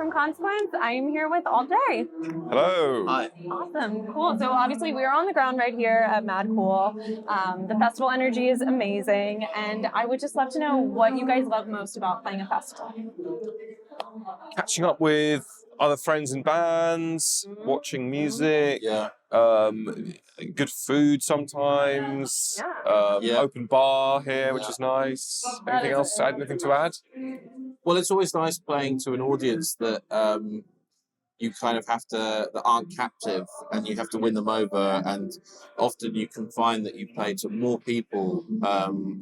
from Consequence. I am here with All Day. Hello. Hi. Awesome, cool. So obviously we are on the ground right here at Mad Cool. The festival energy is amazing, and I would just love to know what you guys love most about playing a festival. Catching up with other friends and bands, watching music, good food sometimes, open bar here, which is nice. Anything else? Anything to add? Well, it's always nice playing to an audience that you kind of have to, that aren't captive, and you have to win them over. And often you can find that you play to more people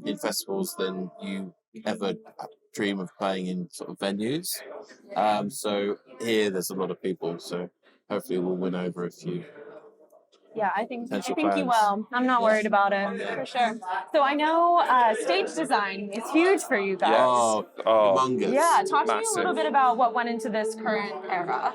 in festivals than you ever dream of playing in sort of venues. So here there's a lot of people, so hopefully we'll win over a few. Yeah, I think you will. I'm not worried about it, for sure. So I know stage design is huge for you guys. Oh, humongous. Yeah, talk to me a little bit about what went into this current era.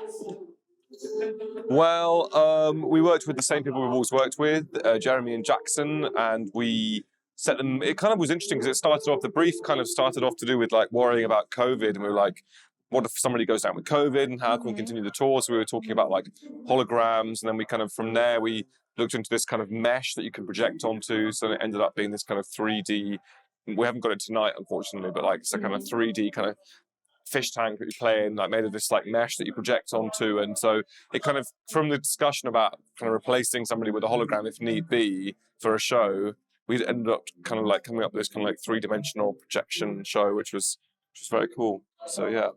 Well, we worked with the same people we've always worked with, Jeremy and Jackson, and we set them. It kind of was interesting because it started off, the brief kind of started off to do with like worrying about COVID, and we were like, what if somebody goes down with COVID and how can we continue the tour? So we were talking about like holograms, and then we kind of, from there, we looked into this kind of mesh that you can project onto. So it ended up being this kind of 3D, we haven't got it tonight, unfortunately, but like it's a kind of 3D kind of fish tank that you play in, like made of this like mesh that you project onto. And so it kind of, from the discussion about kind of replacing somebody with a hologram if need be for a show, we ended up kind of like coming up with this kind of like 3-dimensional projection show, which was very cool. So yeah.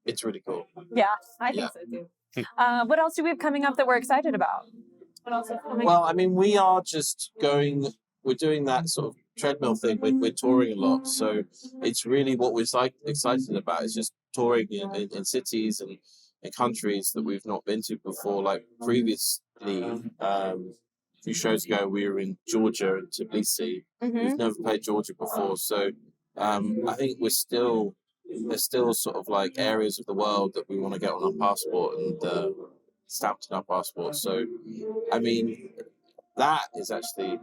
It's really cool. Yeah, I think so too. What else do we have coming up that we're excited about? What else is coming up? I mean, we are just going, we're doing that sort of treadmill thing. We're touring a lot. So it's really what we're excited about is just touring in cities and in countries that we've not been to before. Like previously, a few shows ago, we were in Georgia and Tbilisi. We've never played Georgia before. So I think there's still sort of like areas of the world that we want to get on our passport and stamped in our passport. So, I mean, that is actually,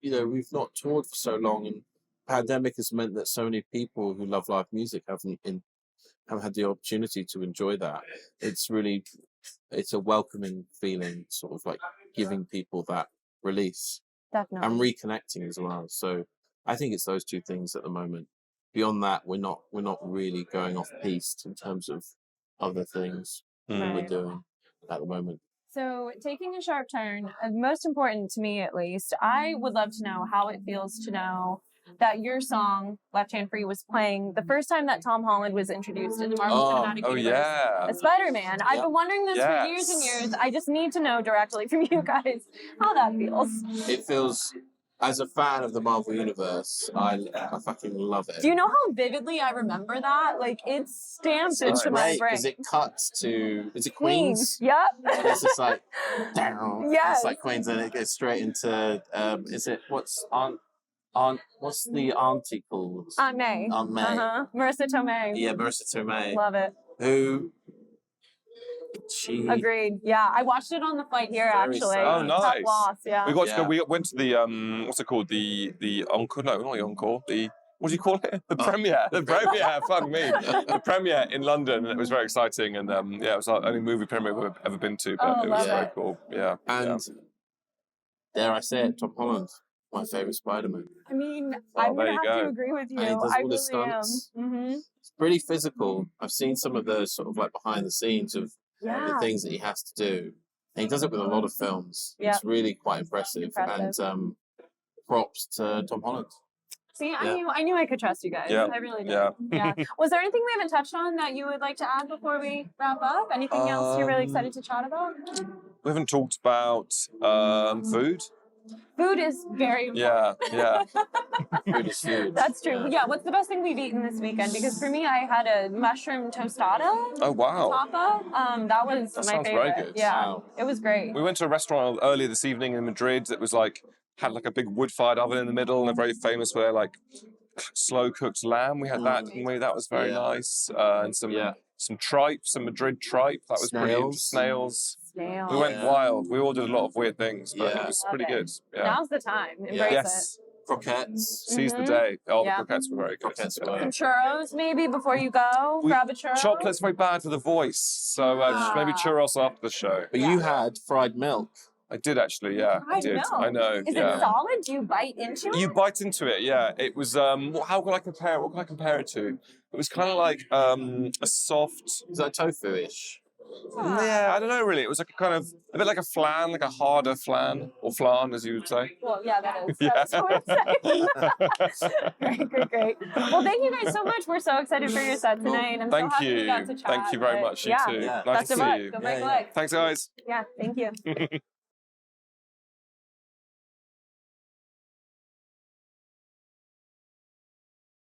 you know, we've not toured for so long, and pandemic has meant that so many people who love live music haven't had the opportunity to enjoy that. It's a welcoming feeling, sort of like giving people that release. Definitely. And reconnecting as well. So I think it's those two things at the moment. Beyond that, we're not really going off piste in terms of other things that we're doing at the moment. So taking a sharp turn, most important to me at least, I would love to know how it feels to know that your song, Left Hand Free, was playing the first time that Tom Holland was introduced in the Marvel Cinematic Universe as Spider-Man. I've been wondering this for years and years. I just need to know directly from you guys how that feels. It feels, as a fan of the Marvel Universe, I fucking love it. Do you know how vividly I remember that? Like, it's stamped into my brain. Because it cuts to, is it Queens? Yep. And it's just like, down. Yes. It's like Queens, and it goes straight into, what's the auntie called? Aunt May. Aunt May. Marissa Tomei. Yeah, Marissa Tomei. Love it. Agreed. Yeah, I watched it on the flight here actually. Oh, nice. Loss, yeah. We got to go. We went to the what's it called? The encore? No, not the encore. The, what do you call it? The premiere. The premiere. Fuck me. The premiere in London. And it was very exciting. And it was the only movie premiere we've ever been to. But it was very cool. Yeah. And dare I say it, Tom Holland, my favourite Spider-Man. I mean, I'm going to have to agree with you. And he does I all the stunts. It's pretty physical. I've seen some of the sort of like behind the scenes of the things that he has to do. And he does it with a lot of films. It's really quite impressive. And props to Tom Holland. See, I knew I could trust you guys. I really did. Yeah. Was there anything we haven't touched on that you would like to add before we wrap up? Anything else you're really excited to chat about? We haven't talked about food. Food is very important. Yeah. Food is huge. That's true. Yeah, what's the best thing we've eaten this weekend? Because for me, I had a mushroom tostada. Oh, wow. Tapa. That was my favorite. Very good. Yeah, Wow. it was great. We went to a restaurant earlier this evening in Madrid that was like, had like a big wood-fired oven in the middle, and they're very famous for their like slow-cooked lamb. We had that, didn't we? That was very nice. And some tripe, some Madrid tripe. That was brilliant. Snails. We went wild. We ordered a lot of weird things, but it was pretty good. Yeah. Now's the time. Embrace it. croquettes. Seize the Mhm. day. Oh, Yeah. the croquettes were very good. Croquettes were Yeah. good. Some churros maybe before you go. We- Grab a churro. Chocolate's very bad for the voice, so just maybe churros after the show. But you had fried milk. I did actually, yeah. I Fried did. milk? I know. Is yeah. it solid? Do you bite into it? You bite into it, yeah. It was how can I compare it? What can I compare it to? It was kind of like a soft. Is that tofu-ish? Yeah, I don't know really. It was like a kind of a bit like a flan, like a harder flan or flan, as you would say. Well, yeah, that is. Yeah. That's what I'm saying. Great. Well, thank you guys so much. We're so excited for your set tonight. I'm Thank so happy we you. got to chat. Thank you very but much. You yeah. too. Yeah. Nice Best to of see luck. you. Go break Yeah, a leg. Thanks, guys. Yeah, thank you.